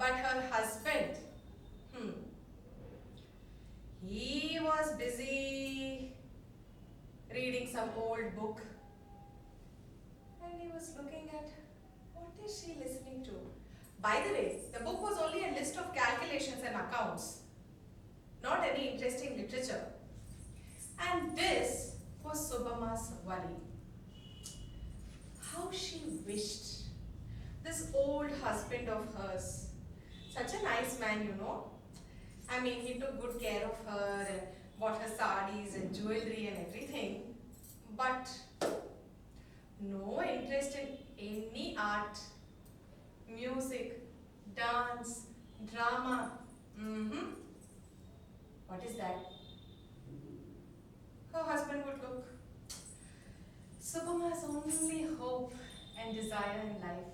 But her husband, he was busy reading some old book. And he was looking at, what is she listening to? By the way, the book was only a list of calculations and accounts, not any interesting literature. And this was Subhama's worry. How she wished this old husband of hers, such a nice man, you know. I mean, he took good care of her and bought her sarees and jewelry and everything. But no interest in any art, music, dance, drama. What is that? Her husband would look. Subhama's only hope and desire in life.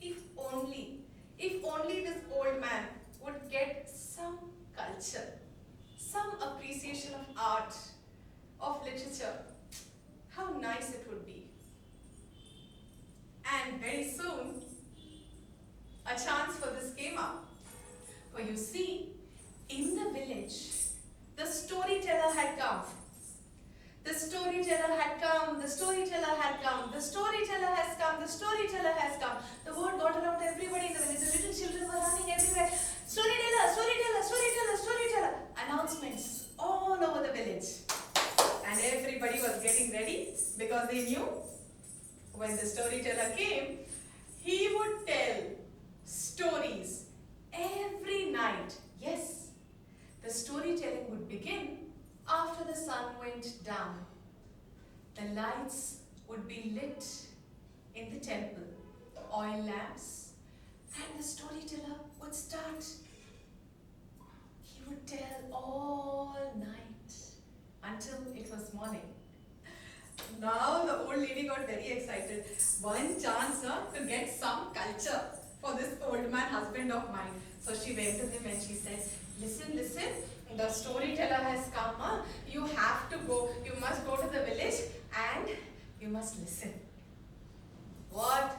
If only this old man would get some culture, some appreciation of art, of literature, how nice it would be. And very soon, a chance for this came up. For you see, in the village, the storyteller had come. The storyteller had come, the storyteller had come, the storyteller has come, the storyteller has come. The word got around to everybody in the village. The little children were running everywhere. Storyteller, storyteller, storyteller, storyteller. Announcements all over the village. And everybody was getting ready because they knew when the storyteller came, he would tell stories every night. Yes, the storytelling would begin after the sun went down. The lights would be lit in the temple, oil lamps, and the storyteller would start. He would tell all night until it was morning. Now the old lady got very excited. One chance to get some culture for this old man husband of mine. So she went to him and she said, listen, the storyteller has come. You have to go. You must go to the village and you must listen. What?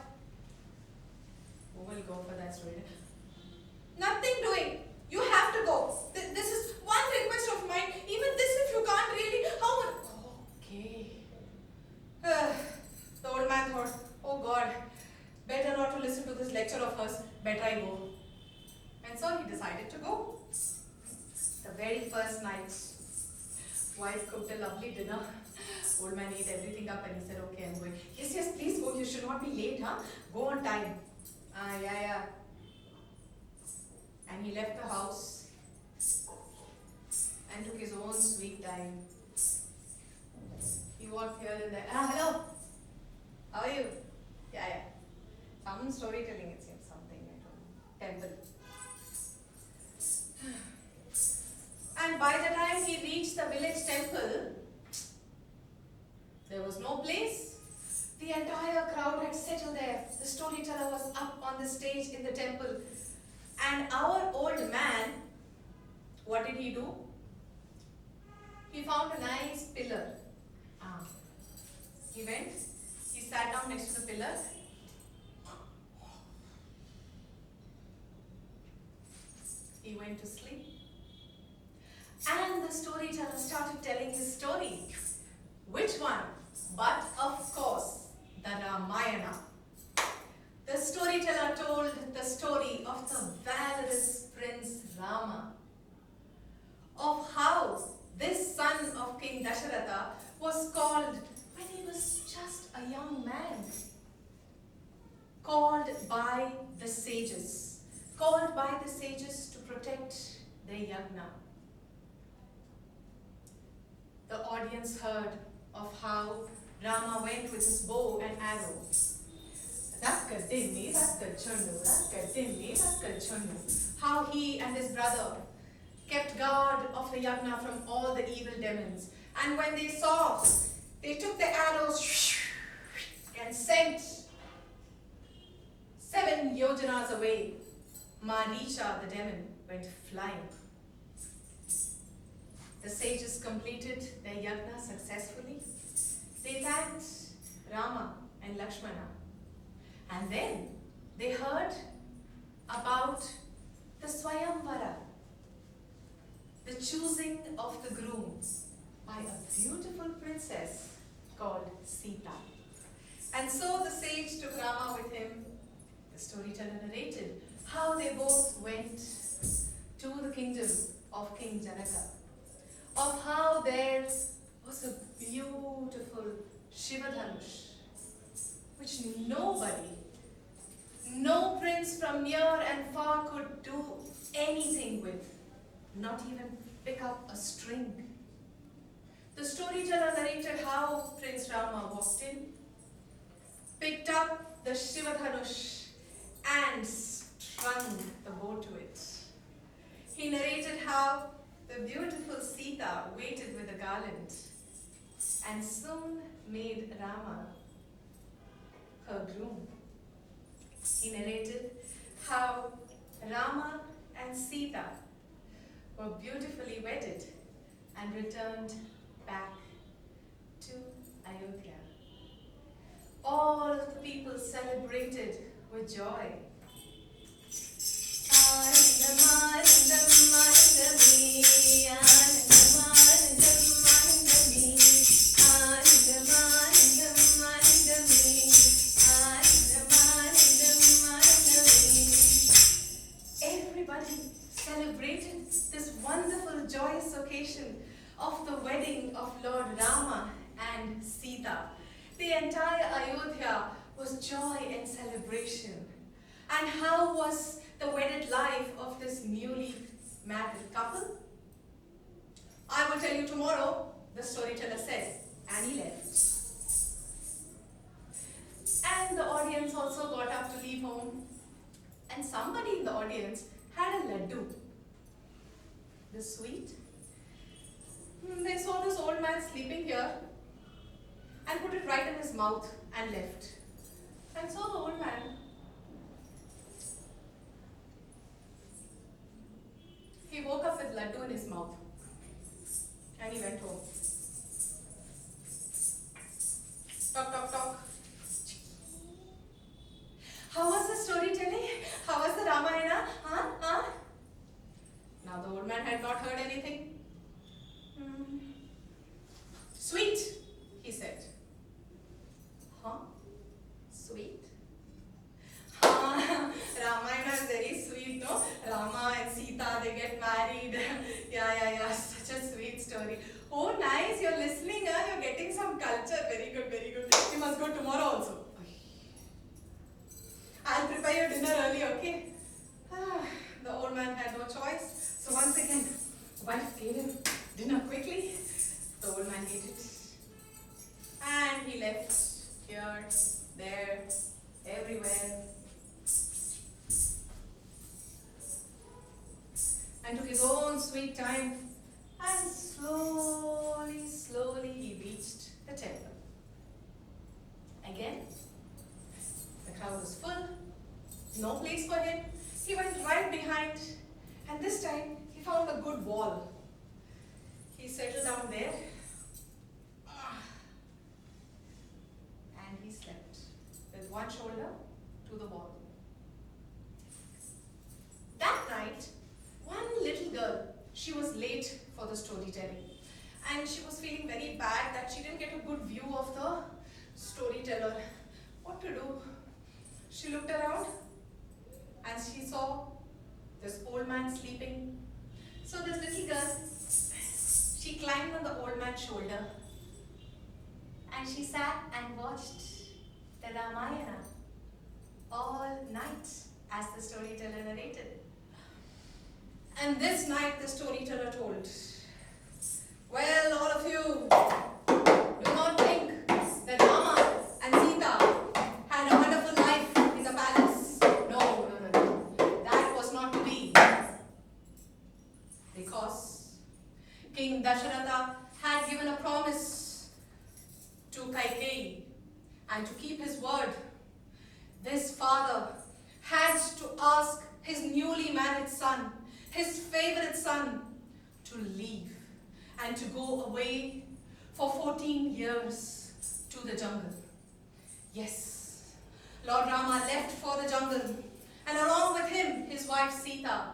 Who will go for that story? Nothing doing. You have to go. This is one request of mine. Even this if you can't really. How much? Okay. The old man thought, oh God, better not to listen to this lecture of hers. Better I go. And so he decided to go. The very first night, wife cooked a lovely dinner. Old man ate everything up and he said, okay, I'm going. Yes, please go. You should not be late, huh? Go on time. Yeah. And he left the house and took his own sweet time. He walked here and there. Hello. How are you? Yeah. Some storytelling, it seems, something. I don't know. Temple. And by the time he reached the village temple, there was no place. The entire crowd had settled there. The storyteller was up on the stage in the temple. And our old man, what did he do? He found a nice pillar. He went, he sat down next to the pillar. He went to sleep. And the storyteller started telling his story. Which one? But of course, the Ramayana. The storyteller told the story of the valorous Prince Rama, of how this son of King Dasharatha was called when he was just a young man, called by the sages to protect their yagna. The audience heard of how Rama went with his bow and arrow. How he and his brother kept guard of the yagna from all the evil demons. And when they saw, they took the arrows and sent 7 yojanas away. Marisha, the demon, went flying. The sages completed their yagna successfully. They thanked Rama and Lakshmana. And then they heard about the Swayamvara, the choosing of the groom by a beautiful princess called Sita. And so the sage took Rama with him. The storyteller narrated how they both went to the kingdom of King Janaka, of how there was a beautiful Shivadhanush, which nobody, no prince from near and far could do anything with, not even pick up a string. The storyteller narrated how Prince Rama walked in, picked up the Shivadhanush and strung the bow to it. He narrated how the beautiful Sita waited with a garland and soon made Rama her groom. He narrated how Rama and Sita were beautifully wedded and returned back to Ayodhya. All of the people celebrated with joy. Everybody celebrated this wonderful, joyous occasion of the wedding of Lord Rama and Sita. The entire Ayodhya was joy and celebration. And how was the wedded life of this newly married couple? I will tell you tomorrow, the storyteller said, and he left. And the audience also got up to leave home. And somebody in the audience had a laddu. The sweet. They saw this old man sleeping here and put it right in his mouth and left. And so the old man, he woke up with laddu in his mouth and he went home. Talk, talk, talk. How was the storytelling? How was the Ramayana? Huh? Now the old man had not heard anything. Sweet, he said. Huh? Sweet? Ramayana is very sweet, no? Rama and Sita, they get married. Yeah. Such a sweet story. Oh, nice. You're listening, huh? You're getting some culture. Very good, very good. You must go tomorrow also. I'll prepare your dinner early, okay? The old man had no choice. So once again, wife gave him dinner quickly. The old man ate it. And he left here, there, everywhere. And took his own sweet time. And slowly he reached the temple. Again, the crowd was full. No place for him. He went right behind. And this time, he found a good wall. He settled down there. And he slept with one shoulder to the wall. That night, one little girl, she was late for the storytelling. And she was feeling very bad that she didn't get a good view of the storyteller. What to do? She looked around and she saw this old man sleeping. So this little girl, she climbed on the old man's shoulder and she sat and watched the Ramayana all night as the storyteller narrated. And this night the storyteller told, well, all of you, do not think that Rama and Sita had a wonderful life in the palace. No. That was not to be. Because King Dasharatha had given a promise to Kaikeyi, and to keep his word, this father had to ask his newly married son, his favorite son, to leave and to go away for 14 years to the jungle. Yes, Lord Rama left for the jungle, and along with him his wife Sita.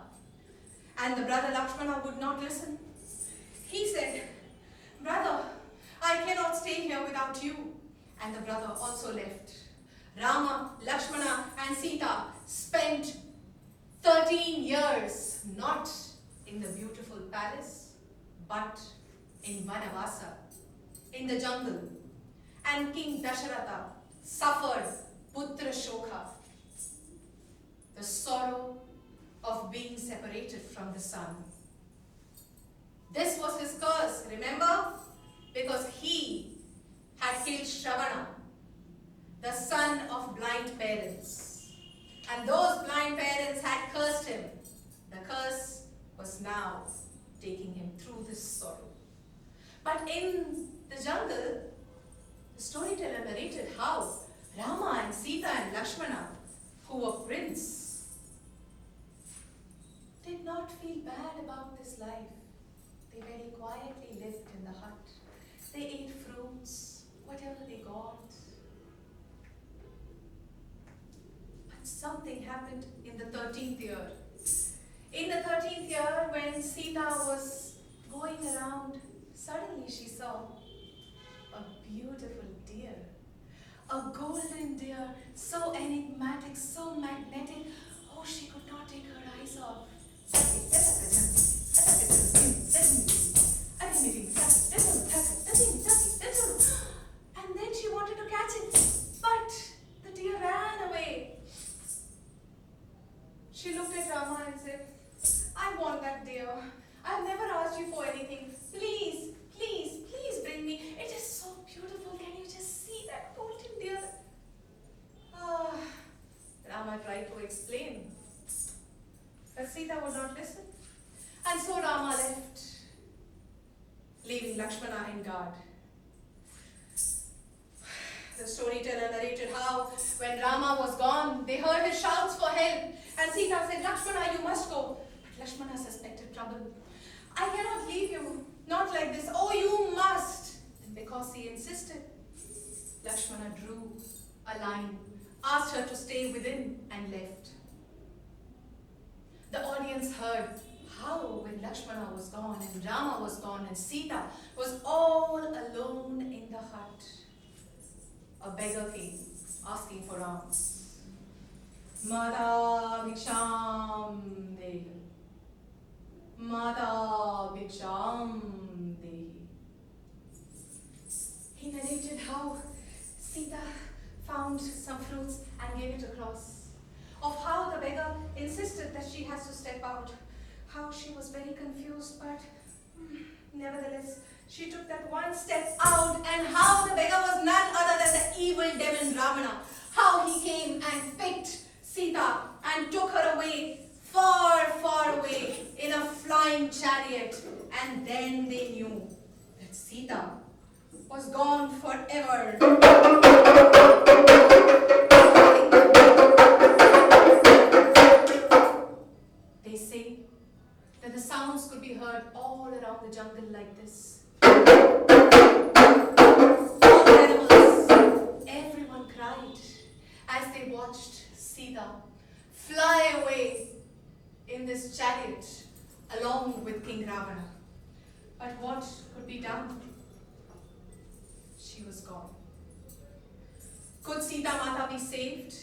And the brother Lakshmana would not listen. He said, "Brother, I cannot stay here without you." And the brother also left. Rama, Lakshmana and Sita spent 13 years not in the beautiful palace, but in Vanavasa, in the jungle. And King Dasharatha suffered Putra Shokha, the sorrow of being separated from the son. This was his curse, remember? Because he had killed Shravana, the son of blind parents. And those blind parents had cursed him. The curse was now taking him through this sorrow. But in the jungle, the storyteller narrated how Rama and Sita and Lakshmana, who were prince, did not feel bad about this life. They very quietly lived in the hut. They ate fruits, whatever they got. But something happened in the 13th year. In the 13th year, when Sita was going around, suddenly she saw a beautiful deer. A golden deer, so enigmatic, so magnetic. Oh, she could not take her eyes off. And then she wanted to catch it, but the deer ran away. She looked at Rama and said, "I want that deer. I've never asked you for anything. Please, please, please bring me. It is so beautiful. Can you just see that golden deer?" Rama tried to explain, but Sita would not listen. And so Rama left, leaving Lakshmana in guard. The storyteller narrated how when Rama was gone, they heard his shouts for help. And Sita said, "Lakshmana, you must go." But Lakshmana suspected trouble. "I cannot leave you, not like this. Oh, you must." And because he insisted, Lakshmana drew a line, asked her to stay within, and left. The audience heard how when Lakshmana was gone and Rama was gone and Sita was all alone in the hut, a beggar came asking for alms. "Mata bhiksham dehi. Mata bhiksham dehi." He narrated how Sita found some fruits and gave it across. Of how the beggar insisted that she has to step out. How she was very confused, but nevertheless, she took that one step out, and how the beggar was none other than the evil demon Ravana. How he came and picked Sita and took her away, far, far away, in a flying chariot. And then they knew that Sita was gone forever. They say that the sounds could be heard all around the jungle like this. All animals, everyone cried as they watched Sita fly away in this chariot along with King Ravana. But what could be done? She was gone. Could Sita Mata be saved?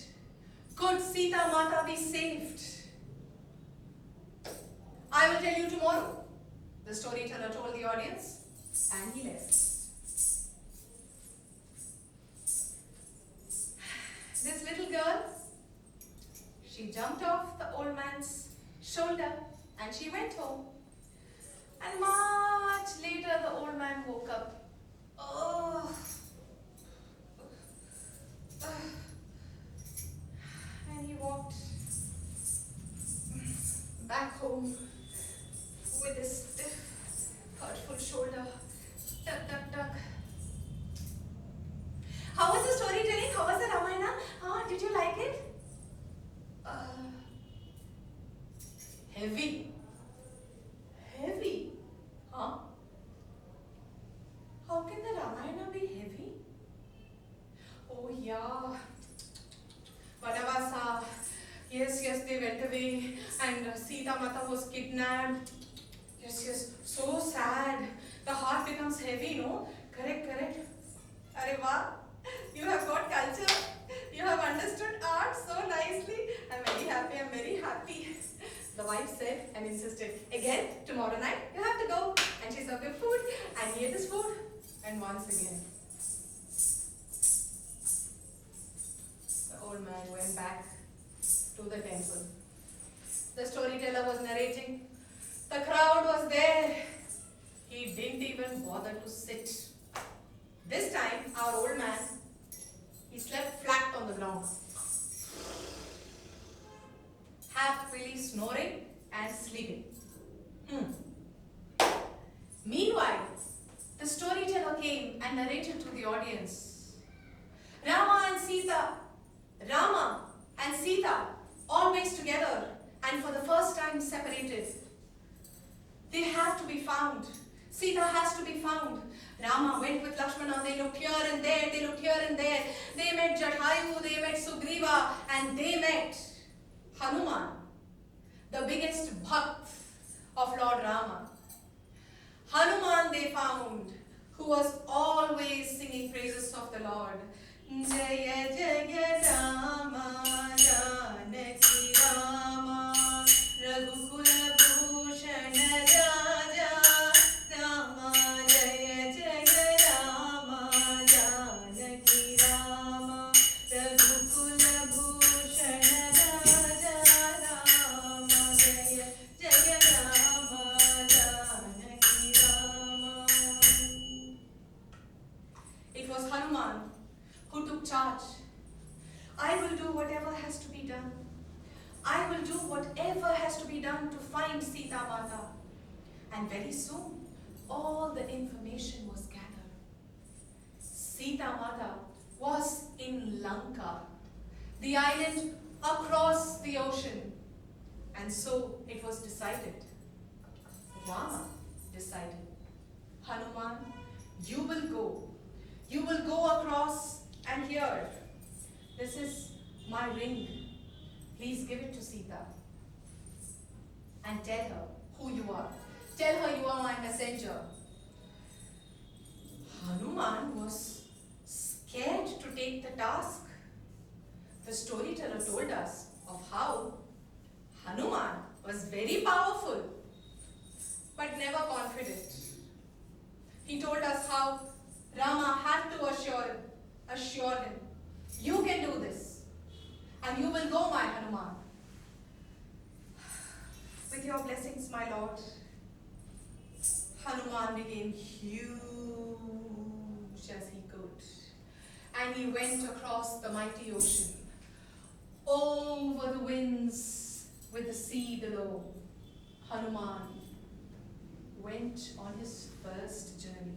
Could Sita Mata be saved? I will tell you tomorrow, the storyteller told the audience, and he left. This little girl, she jumped off the old man's shoulder and she went home. And much later, the old man woke up. Oh. And he walked back home with his stiff, hurtful shoulder. Tuck, tuck, tuck. How was the storytelling? How was the Ramayana? Did you like it? Heavy. Heavy? Huh? How can the Ramayana be heavy? Oh yeah. Vanavasa. Yes, they went away. and Sita Mata was kidnapped. Yes, yes, so sad. The heart becomes heavy, no? Correct, correct. Arey wow, you have got culture. You have understood art so nicely. I'm very happy, I'm very happy. The wife said and insisted, again, tomorrow night, you have to go. And she served him food, and he ate his food. And once again, the old man went back to the temple. The storyteller was narrating. The crowd was there. He didn't even bother to sit. This time, our old man, he slept flat on the ground, half-really snoring and sleeping. Meanwhile, the storyteller came and narrated to the audience. Rama and Sita, always together and for the first time separated. They have to be found. Sita has to be found. Rama went with Lakshmana. They looked here and there. They looked here and there. They met Jatayu. They met Sugriva. And they met Hanuman, the biggest bhakt of Lord Rama. Hanuman they found, who was always singing praises of the Lord. Jaya Jaya Rama Janaki Rama Raghukula Bhushana Raja Rama Jaya Jaya Rama Janaki Rama Raghukula Bhushana Raja Rama Jaya Jaya Rama Janaki Rama. It was Hanuman who took charge. I will do whatever has to be done. I will do whatever has to be done to find Sita Mata. And very soon, all the information was gathered. Sita Mata was in Lanka, the island across the ocean. And so it was decided. Rama decided, Hanuman, you will go. You will go across and here. This is my ring. Please give it to Sita. And tell her who you are. Tell her you are my messenger. Hanuman was scared to take the task. The storyteller told us of how Hanuman was very powerful, but never confident. He told us how Rama had to assure him, you can do this, and you will go, my Hanuman. With your blessings, my Lord. Hanuman became huge as he could, and he went across the mighty ocean, over the winds with the sea below. Hanuman went on his first journey.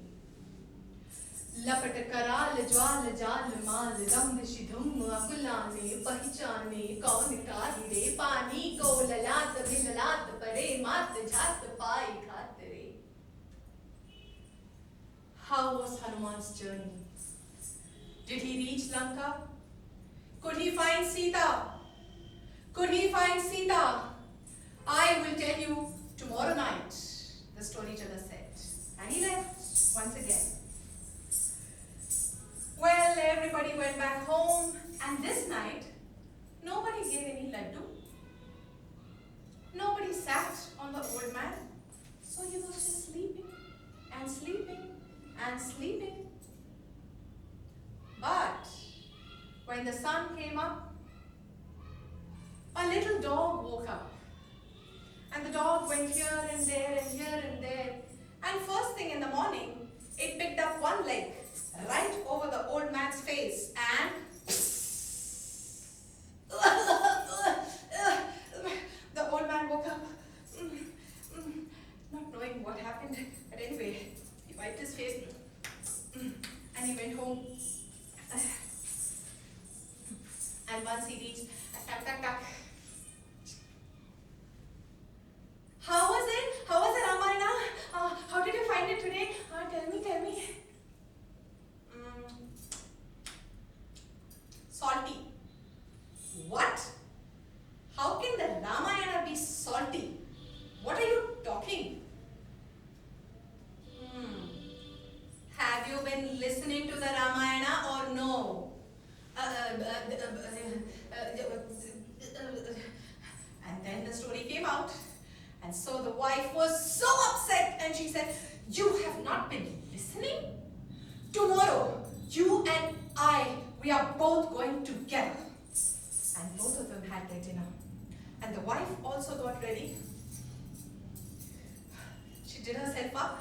लपट कराल ज्वाल जाल माल रंग शिधुम अकुलाने पहचाने कौन काहिरे पानी को ललाट बिललाट परे मात झात पाई खात रे. How was Hanuman's journey? Did he reach Lanka? Could he find Sita? Could he find Sita? I will tell you tomorrow night, the storyteller said. And he left once again. Well, everybody went back home, and this night, nobody gave any laddu. Nobody sat on the old man. So he was just sleeping and sleeping and sleeping. But when the sun came up, a little dog woke up. And the dog went here and there and here and there. And first thing in the morning, it picked up one leg right over the old man's face and the old man woke up, not knowing what happened. But anyway, he wiped his face and he went home. And once he reached, tuck, tuck, tuck. How was it? How was it, Ramayana? How did you find it today? Tell me. came out. And so the wife was so upset and she said, "You have not been listening? Tomorrow, you and I, we are both going together." And both of them had their dinner. And the wife also got ready. She did herself up.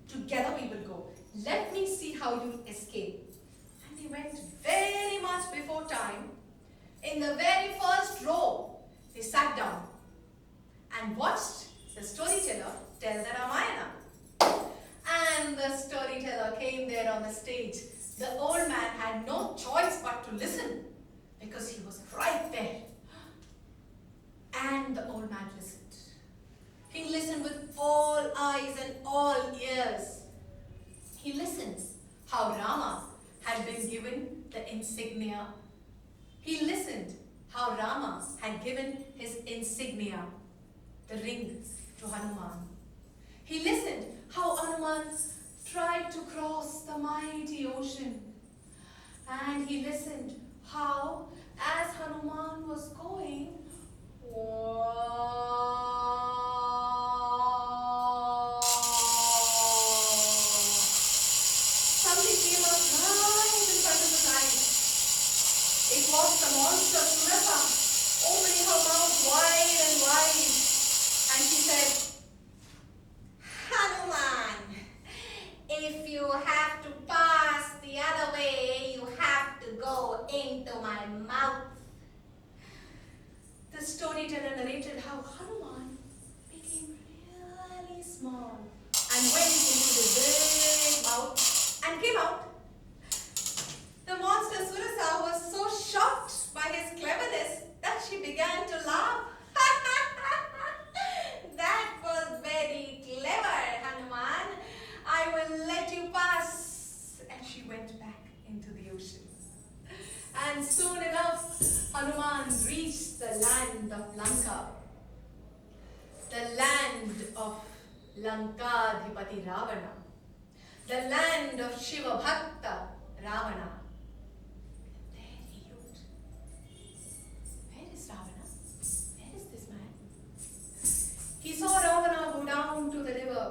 "Together we will go. Let me see how you escape." And they went very much before time. In the very first row, they sat down and watched the storyteller tell the Ramayana. And the storyteller came there on the stage. The old man had no choice but to listen because he was right there. And the old man listened. He listened with all eyes and all ears. He listened how Rama had been given the insignia. He listened how Rama had given his insignia, the ring, to Hanuman. He listened how Hanuman tried to cross the mighty ocean. And he listened how, as Hanuman was going, something came up right in front of his eyes. It was the monster Surasa, opening her mouth wide and wide. And she said, "Hanuman, if you have to pass the other way, you have to go into my mouth." The storyteller narrated how Hanuman became really small and went into the big mouth and came out. The monster Surasa was so shocked by his cleverness that she began to laugh. "That was very clever, Hanuman. I will let you pass." And she went back into the ocean. And soon enough, Hanuman reached the land of Lanka, the land of Lankadhipati Ravana, the land of Shiva Bhakta Ravana. There he looked. Where is Ravana? Where is this man? He saw Ravana go down to the river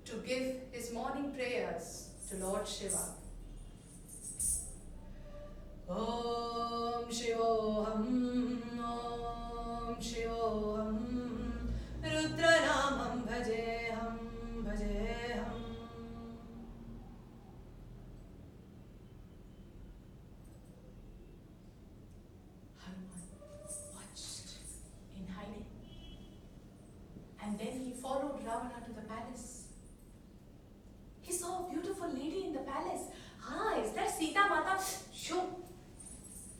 to give his morning prayers to Lord Shiva. Om Shivoham, Om Shivoham, Rudranamam Bhajeham, Bhajeham. Hanuman watched in hiding. And then he followed Ravana to the palace. He saw a beautiful lady in the palace. "Ah, is that Sita Mata?" Shoo!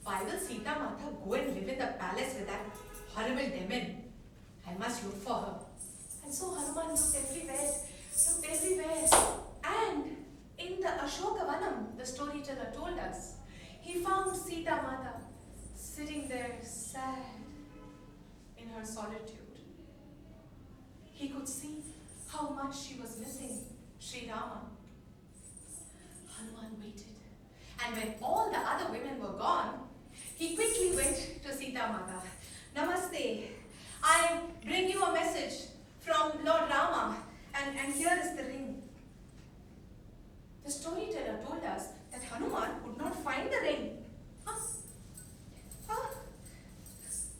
Why will Sita Mata go and live in the palace with that horrible demon? I must look for her. And so Hanuman looked everywhere. And in the Ashokavanam, the storyteller told us, he found Sita Mata sitting there sad in her solitude. He could see how much she was missing Sri Rama. Hanuman waited. And when all the other women were gone, he quickly went to Sita Mata. "Namaste. I bring you a message from Lord Rama, and here is the ring." The storyteller told us that Hanuman could not find the ring.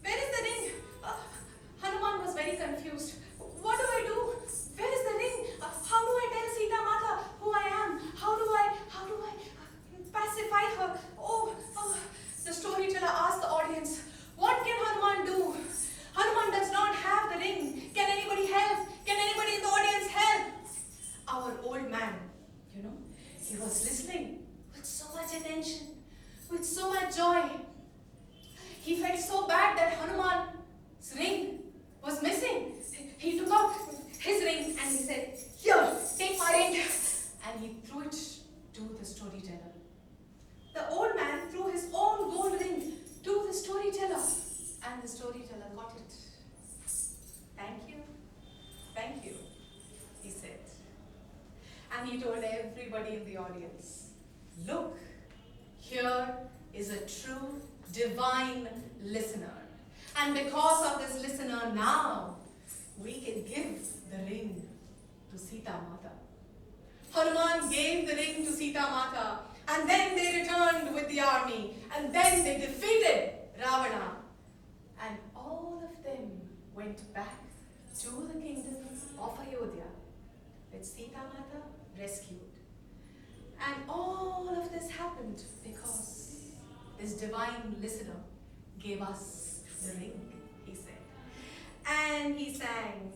Where is the ring? Hanuman was very confused. What do I do? Where is the ring? How do I tell Sita Mata who I am? How do I pacify her? Oh, the storyteller asked the audience, "What can Hanuman do? Hanuman does not have the ring. Can anybody help? Can anybody in the audience help?" Our old man, he was listening with so much attention, with so much joy. He felt so bad that Hanuman's ring was missing. He took out his ring and he said, "Here, take my ring." And he threw it to the storyteller. The old man threw his own gold ring to the storyteller, and the storyteller got it. Thank you, he said. And he told everybody in the audience, "Look, here is a true divine listener. And because of this listener now, we can give the ring to Sita Mata. Hanuman gave the ring to Sita Mata, and then they returned with the army, and then they defeated Ravana. And all of them went back to the kingdom of Ayodhya with Sita Mata rescued. And all of this happened because this divine listener gave us the ring, he said. And he sang,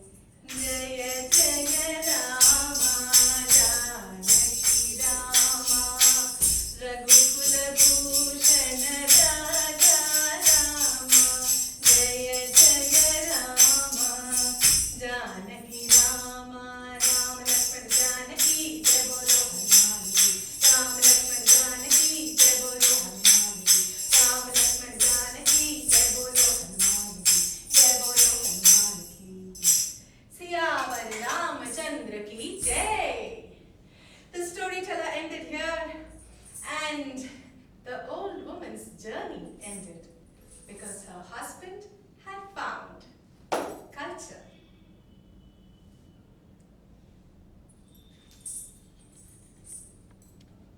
Jaya Jaya Rama, Janaki Rama, Raghukula Bhushan Raja Rama, Jaya Jaya Rama, Janaki Rama, Ram Lakshman Janaki, Jai Bolo Hanuman Ji, Ram Lakshman Janaki, Jai Bolo Hanuman Ji, Ram Lakshman Janaki, Jai Bolo Hanuman Ji, Jai Bolo Hanuman Ki. Siyavar Ramachandra ki Jai. The storyteller ended here, and the old woman